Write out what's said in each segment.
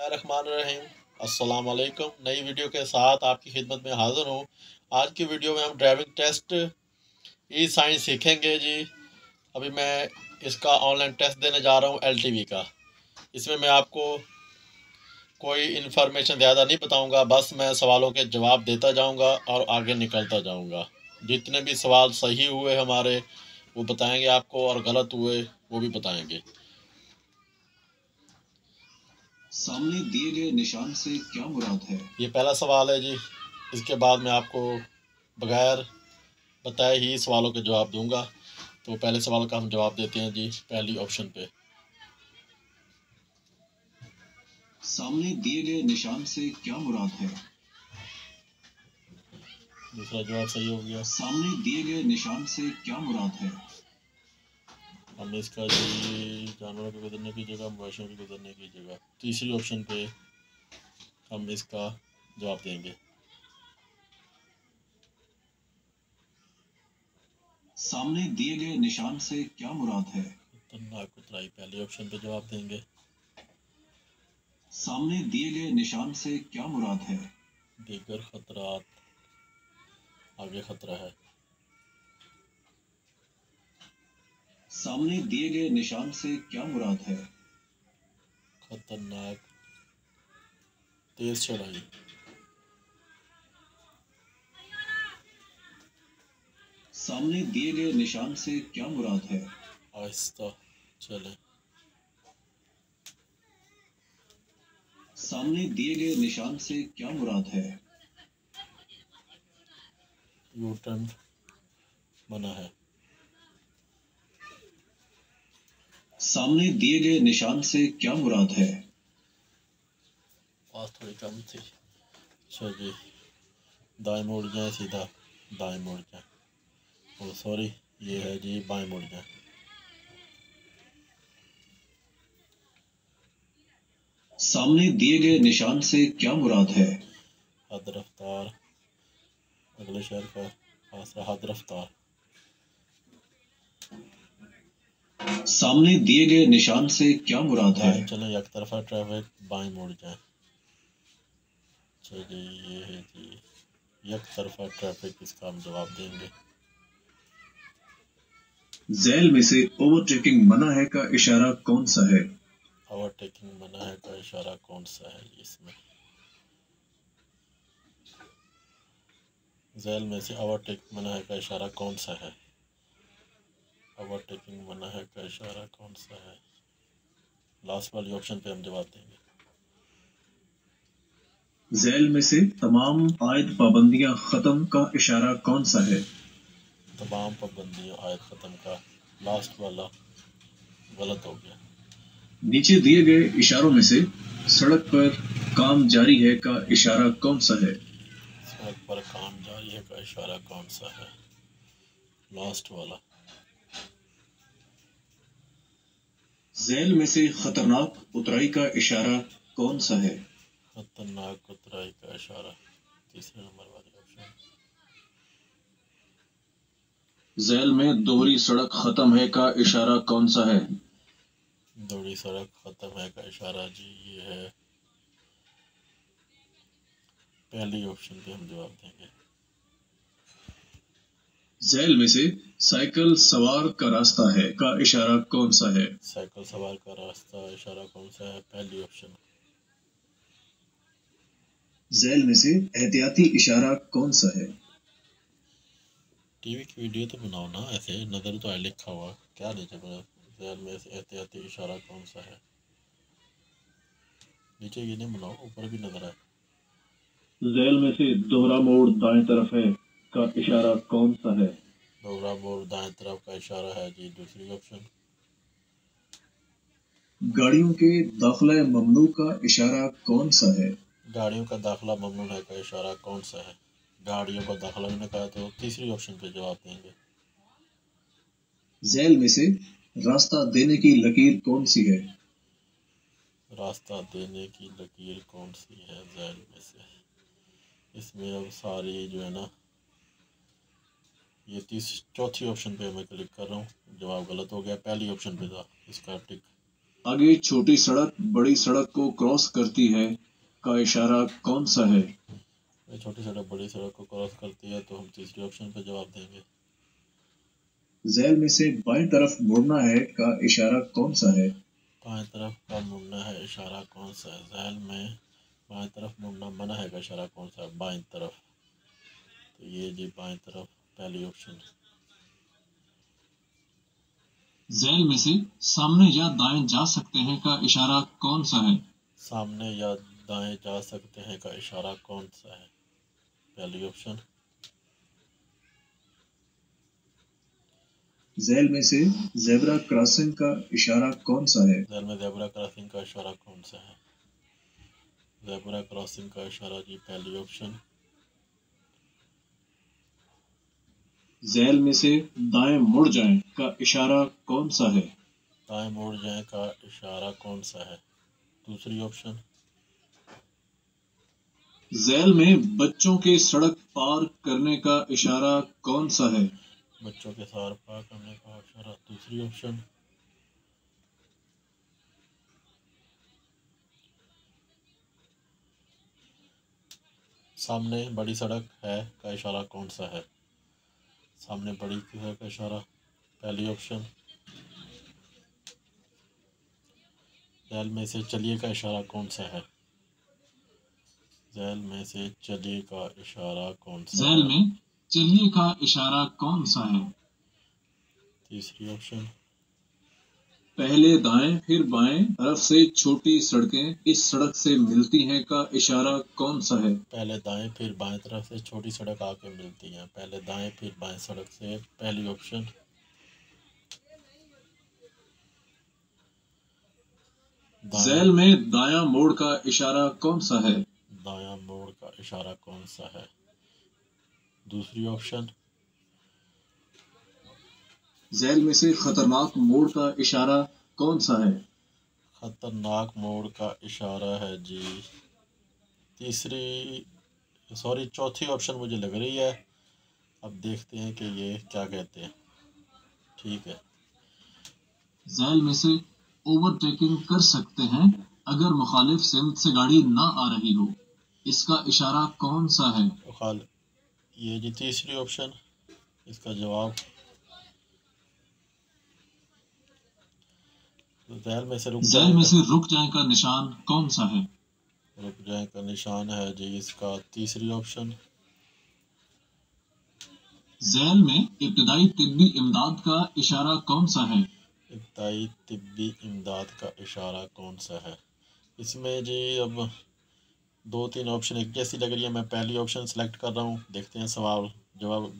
बिस्मिल्लाहिर्रहमानिर्रहीम। अस्सलाम वालेकुम। नई वीडियो के साथ आपकी खिदमत में हाज़िर हूँ। आज की वीडियो में हम ड्राइविंग टेस्ट ई साइंस सीखेंगे जी। अभी मैं इसका ऑनलाइन टेस्ट देने जा रहा हूँ LTV का। इसमें मैं आपको कोई इन्फॉर्मेशन ज़्यादा नहीं बताऊँगा, बस मैं सवालों के जवाब देता जाऊँगा और आगे निकलता जाऊँगा। जितने भी सवाल सही हुए हमारे वो बताएंगे आपको, और गलत हुए वो भी बताएंगे। सामने दिए गए निशान से क्या मुराद है? ये पहला सवाल है जी। इसके बाद मैं आपको बगैर बताए ही सवालों के जवाब दूंगा। तो पहले सवाल का हम जवाब देते हैं जी, पहली ऑप्शन पे। सामने दिए गए निशान से क्या मुराद है? दूसरा जवाब सही हो गया। सामने दिए गए निशान से क्या मुराद है? हम इसका जी जानवरों के गुजरने की जगह, मवेशियों के गुजरने की जगह। तीसरी ऑप्शन पे हम इसका जवाब देंगे। सामने दिए गए निशान से क्या मुराद है? खतरनाक उतराई, पहले ऑप्शन पे जवाब देंगे। सामने दिए गए निशान से क्या मुराद है? दीगर खतरात, आगे खतरा है। सामने दिए गए निशान से क्या मुराद है? खतरनाक तेज चढ़ाई। सामने दिए गए निशान से क्या मुराद है? आहिस्ता चले। सामने दिए गए निशान से क्या मुराद है? यू टर्न मना है। सामने दिए गए निशान से क्या मुराद है? आवाज़ थोड़ी कम थी। अच्छा जी, दाएं मुड़ जाए, सीधा दाएं मुड़ जाए। ओ सॉरी, ये है जी बाएं मुड़ जाए। सामने दिए गए निशान से क्या मुराद है? हद रफ्तार, अगले शहर का फासला। हद रफ्तार। सामने दिए गए निशान से क्या मुराद है? दाएं चले, एक तरफा ट्रैफिक, बाएं मुड़ जाए। अच्छा जी, ये है जी एक तरफा ट्रैफिक, इसका हम जवाब देंगे। झैल में से ओवरटेकिंग मना है का इशारा कौन सा है? ओवरटेकिंग मना है का इशारा कौन सा है इसमें? झैल में से ओवरटेकिंग मना है का इशारा कौन सा है? ओवरटेकिंग मना है का इशारा कौन सा है? लास्ट वाली ऑप्शन पे हम जवाब देंगे। झैल में से तमाम आयद पाबंदियां खत्म का इशारा कौन सा है? तमाम पाबंदियाँ आयत ख़त्म का लास्ट वाला गलत हो गया। नीचे दिए गए इशारों में से सड़क पर काम जारी है का इशारा कौन सा है? सड़क पर काम जारी है का इशारा कौन सा है? लास्ट वाला। झैल में से खतरनाक उतराई का इशारा कौन सा है? खतरनाक उतराई का इशारा, तीसरे नंबर वाली ऑप्शन। झैल में दोहरी सड़क खत्म है का इशारा कौन सा है? दोहरी सड़क ख़त्म है का इशारा जी ये है, पहली ऑप्शन पे हम जवाब देंगे। झैल में से साइकिल सवार का रास्ता है का इशारा कौन सा है? साइकिल सवार का रास्ता इशारा कौन सा है? पहली ऑप्शन। झैल में से एहतियाती इशारा कौन सा है? टीवी की वीडियो तो बनाओ ना, ऐसे नज़र तो है लिखा हुआ, क्या नीचे बना? झैल में से एहतियाती इशारा कौन सा है? नीचे ये नहीं बनाओ, ऊपर भी नज़र आए। झैल में से दोहरा मोड़ दाएं तरफ है का इशारा कौन सा है? दोहरा मोड़ दाएं तरफ का इशारा है जी दूसरी ऑप्शन। गाड़ियों के दाखिला ममनू का इशारा कौन सा है? गाड़ियों का दाखिला ममनून है का इशारा कौन सा है? गाड़ियों का दाखिला मैंने कहा तो तीसरी ऑप्शन पे जवाब देंगे। झैल में से रास्ता देने की लकीर कौन सी है? रास्ता देने की लकीर कौन सी है झैल में से? इसमें अब सारी जो है ना, ये चौथी ऑप्शन पे मैं क्लिक कर रहा हूँ। जवाब गलत हो गया, पहली ऑप्शन पे था इसका टिक। आगे छोटी सड़क बड़ी सड़क को क्रॉस करती है का इशारा कौन सा है? ये छोटी सड़क बड़ी सड़क को क्रॉस करती है, तो हम तीसरे ऑप्शन पे जवाब देंगे। झैल में से बाएं तरफ मुड़ना है का इशारा कौन सा है? बाएं तरफ का मुड़ना है इशारा कौन सा है? झैल में बाएं तरफ मुड़ना मना है का इशारा कौन सा है? बाएं तरफ, तो ये जी बाएं तरफ पहली ऑप्शन। झैल में से सामने या दाएं जा सकते हैं का इशारा कौन सा है? सामने या दाएं जा सकते हैं का इशारा कौन सा है? पहली ऑप्शन। झैल में से जेब्रा क्रॉसिंग का इशारा कौन सा है? झैल में ज़ेब्रा क्रॉसिंग का इशारा कौन सा है? ज़ेब्रा क्रॉसिंग का इशारा जी पहली ऑप्शन। झैल में से दाएं मुड़ जाएं का इशारा कौन सा है? दाएं मुड़ जाए का इशारा कौन सा है? दूसरी ऑप्शन। झैल में बच्चों के सड़क पार करने का इशारा कौन सा है? बच्चों के साथ पार करने का इशारा दूसरी ऑप्शन। सामने बड़ी सड़क है का इशारा कौन सा है? सामने बड़ी सड़क का इशारा पहली ऑप्शन। झैल में से चलिए का इशारा कौन सा है? झैल में से चलिए का इशारा कौन सा झैल है? में चलिए का इशारा कौन सा है? तीसरी ऑप्शन। पहले दाएं फिर बाएं तरफ से छोटी सड़कें इस सड़क से मिलती हैं का इशारा कौन सा है? पहले दाएं फिर बाएं तरफ से छोटी सड़क आके मिलती हैं। पहले दाएं फिर बाएं सड़क से पहली ऑप्शन। झैल में दायां मोड़ का इशारा कौन सा है? दायां मोड़ का इशारा कौन सा है? दूसरी ऑप्शन। झैल में से खतरनाक मोड़ का इशारा कौन सा है? खतरनाक मोड़ का इशारा है जी चौथी ऑप्शन मुझे लग रही है। अब देखते हैं कि ये क्या कहते हैं। ठीक है। झैल में से ओवरटेकिंग कर सकते हैं अगर मुखालिफ सिमत से गाड़ी ना आ रही हो, इसका इशारा कौन सा है? ये जी तीसरी ऑप्शन, इसका जवाब। झैल में से रुक जाए का निशान कौन सा है? रुक जाए का निशान है जी इसका तीसरी ऑप्शन। झैल में इब्तदाई तिब्बी इमदाद का इशारा कौन सा है? इब्तदाई तिब्बी इमदाद का इशारा कौन सा है? इसमें जी अब दो तीन ऑप्शन एक जैसी लग रही है। मैं पहली ऑप्शन सेलेक्ट कर रहा हूँ, देखते हैं सवाल जवाब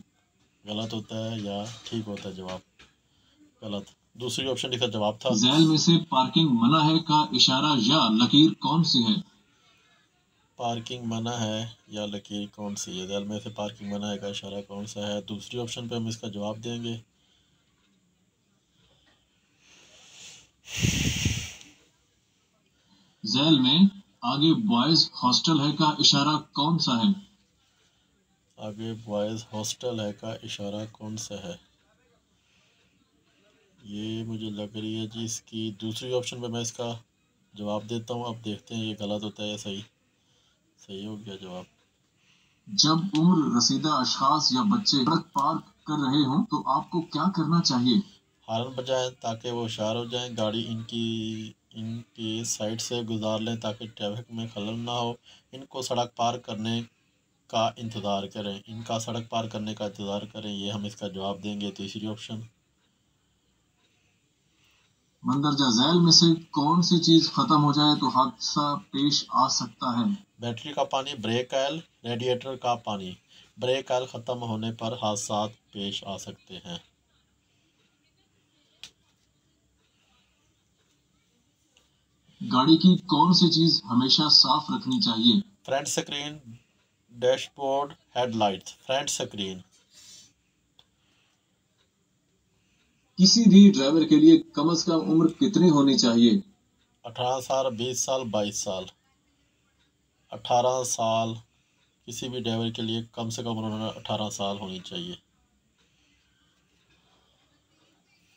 गलत होता है या ठीक होता है। जवाब गलत। दूसरी ऑप्शन इसका जवाब था। झैल में से पार्किंग मना है का इशारा या लकीर कौन सी है? पार्किंग मना है या लकीर कौन सी है? झैल में से पार्किंग मना है का इशारा कौन सा है? दूसरी ऑप्शन पे हम इसका जवाब देंगे। झैल में आगे बॉयज हॉस्टल है का इशारा कौन सा है? आगे बॉयज हॉस्टल है का इशारा कौन सा है? ये मुझे लग रही है जी इसकी दूसरी ऑप्शन पे मैं इसका जवाब देता हूँ। अब देखते हैं ये गलत होता है या सही। सही हो गया जवाब। जब उम्र रसीदा अशखास या बच्चे सड़क पार कर रहे हों तो आपको क्या करना चाहिए? हॉर्न बजाएं ताकि वो होशियार हो जाएं। गाड़ी इनकी साइड से गुजार लें ताकि ट्रैफिक में खलल ना हो। इनको सड़क पार करने का इंतज़ार करें। इनका सड़क पार करने का इंतज़ार करें, ये हम इसका जवाब देंगे। तीसरी ऑप्शन। मंदरजा झैल में से कौन सी चीज खत्म हो जाए तो हादसा पेश आ सकता है? बैटरी का पानी, ब्रेक ऑयल, रेडिएटर का पानी। ब्रेक ऑयल ख़त्म होने पर हादसा पेश आ सकते हैं। गाड़ी की कौन सी चीज हमेशा साफ रखनी चाहिए? Front screen, dashboard, headlights. Front screen. किसी भी ड्राइवर के लिए कम से कम उम्र कितनी होनी चाहिए? 18 साल, 20 साल, 22 साल। 18 साल किसी भी ड्राइवर के लिए कम से कम उम्र 18 साल होनी चाहिए।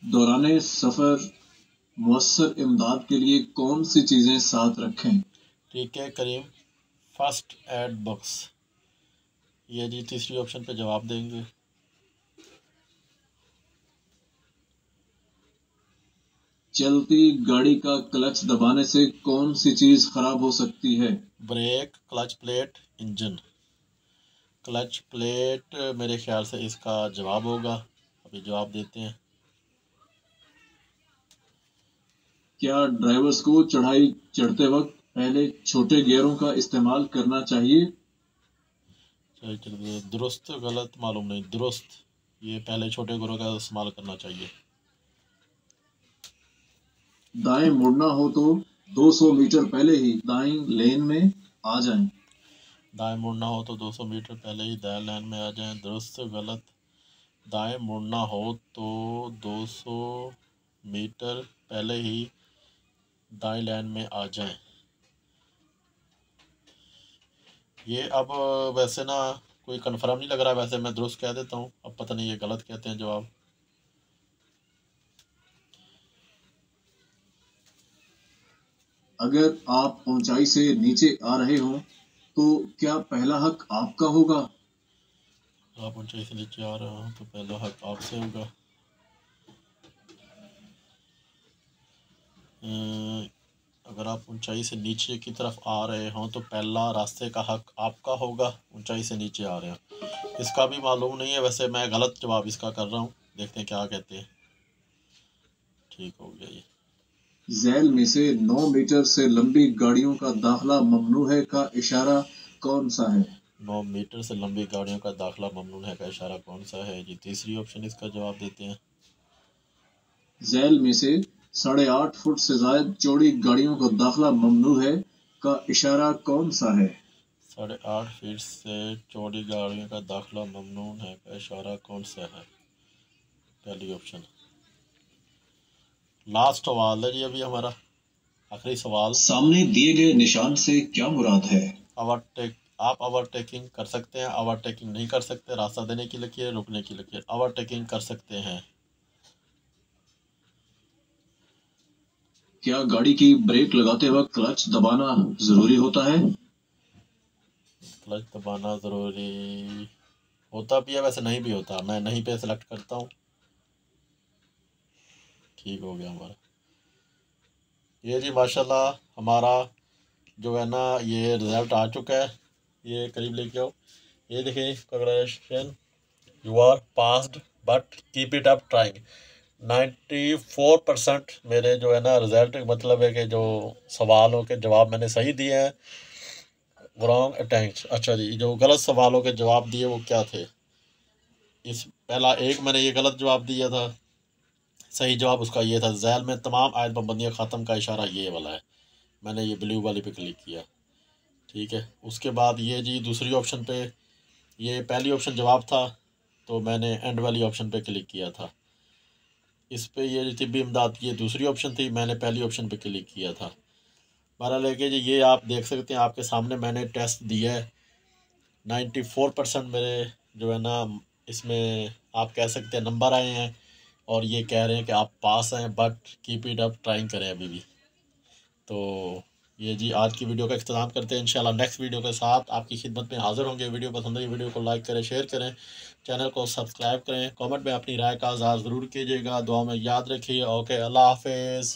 दौराने सफर मुअस्सर इमदाद के लिए कौन सी चीजें साथ रखें? ठीक है करीम, फर्स्ट एड बॉक्स। ये जी तीसरी ऑप्शन पे जवाब देंगे। चलती गाड़ी का क्लच दबाने से कौन सी चीज खराब हो सकती है? Brake, clutch plate, engine. Clutch plate मेरे ख्याल से इसका जवाब होगा। अभी जवाब देते हैं। क्या ड्राइवर्स को चढ़ाई चढ़ते वक्त पहले छोटे गियरों का इस्तेमाल करना चाहिए? चलिए दुरुस्त, गलत मालूम नहीं, दुरुस्त। ये पहले छोटे गुरों का इस्तेमाल करना चाहिए। दाएं मुड़ना हो तो 200 मीटर पहले ही दाएं लेन में आ जाएं। दाएं मुड़ना हो तो 200 मीटर पहले ही दाएं लाइन में आ जाएं। दुरुस्त, गलत। दाएं मुड़ना हो तो 200 मीटर पहले ही दाएं लाइन में आ जाएं। ये अब वैसे ना कोई कंफर्म नहीं लग रहा, वैसे मैं दुरुस्त कह देता हूँ। अब पता नहीं ये गलत कहते हैं जवाब। अगर आप ऊंचाई से नीचे आ रहे हो तो क्या पहला हक आपका होगा? आप ऊंचाई से नीचे आ रहे हो तो पहला हक आपसे होगा। अगर आप ऊंचाई से नीचे की तरफ आ रहे हो तो पहला रास्ते का हक आपका होगा। ऊंचाई से नीचे आ रहे हो, इसका भी मालूम नहीं है, वैसे मैं गलत जवाब इसका कर रहा हूँ। देखते हैं क्या कहते हैं। ठीक हो गया ये। झैल में से 9 मीटर से लंबी गाड़ियों का दाखिला ममनू है का इशारा कौन सा है? 9 मीटर से लंबी गाड़ियों का दाखिला ममनून है का इशारा कौन सा है जी? तीसरी ऑप्शन इसका जवाब देते हैं। झैल में से 8.5 फुट से ज्यादा चौड़ी गाड़ियों का दाखिला ममनू है का इशारा कौन सा है? 8.5 फीट से चौड़ी गाड़ियों का दाखिला ममनून है का इशारा कौन सा है? पहली ऑप्शन। लास्ट सवाल है जी अभी हमारा, आखिरी सवाल। सामने दिए गए निशान से क्या मुराद है? ओवरटेक। आप ओवरटेकिंग कर सकते हैं, ओवरटेकिंग नहीं कर सकते। रास्ता देने की लकीर, रुकने की लकीर। ओवरटेकिंग कर सकते हैं। क्या गाड़ी की ब्रेक लगाते वक्त क्लच दबाना जरूरी होता है? क्लच दबाना ज़रूरी होता भी है, वैसे नहीं भी होता। मैं नहीं पे सिलेक्ट करता हूँ। ठीक हो गया हमारा। ये जी माशाल्लाह हमारा जो है ना ये रिज़ल्ट आ चुका है। ये करीब लेके आओ। ये देखिए, congratulation, you are passed but keep it up trying. 94% मेरे जो है ना रिज़ल्ट, मतलब है कि जो सवालों के जवाब मैंने सही दिए हैं। रॉन्ग अटेम्प्ट, अच्छा जी, जो गलत सवालों के जवाब दिए वो क्या थे? इस पहला एक मैंने ये गलत जवाब दिया था। सही जवाब उसका ये था, झैल में तमाम आयत पाबंदियाँ ख़त्म का इशारा ये वाला है। मैंने ये ब्लू वाली पे क्लिक किया। ठीक है, उसके बाद ये जी दूसरी ऑप्शन पे, ये पहली ऑप्शन जवाब था तो मैंने एंड वाली ऑप्शन पे क्लिक किया था। इस पे ये तिब्बी इमदाद की ये दूसरी ऑप्शन थी, मैंने पहली ऑप्शन पे क्लिक किया था। बहरहाल लेके जी ये आप देख सकते हैं, आपके सामने मैंने टेस्ट दिया है। 94% मेरे जो है ना इसमें आप कह सकते हैं नंबर आए हैं, और ये कह रहे हैं कि आप पास हैं, but keep it up trying करें अभी भी। तो ये जी आज की वीडियो का इख्तिताम करते हैं। इंशाल्लाह नेक्स्ट वीडियो के साथ आपकी खिदमत में हाज़िर होंगे। वीडियो पसंद है वीडियो को लाइक करें, शेयर करें, चैनल को सब्सक्राइब करें, कमेंट में अपनी राय का इज़हार ज़रूर कीजिएगा। दुआ में याद रखिए। ओके, अल्लाह हाफिज़।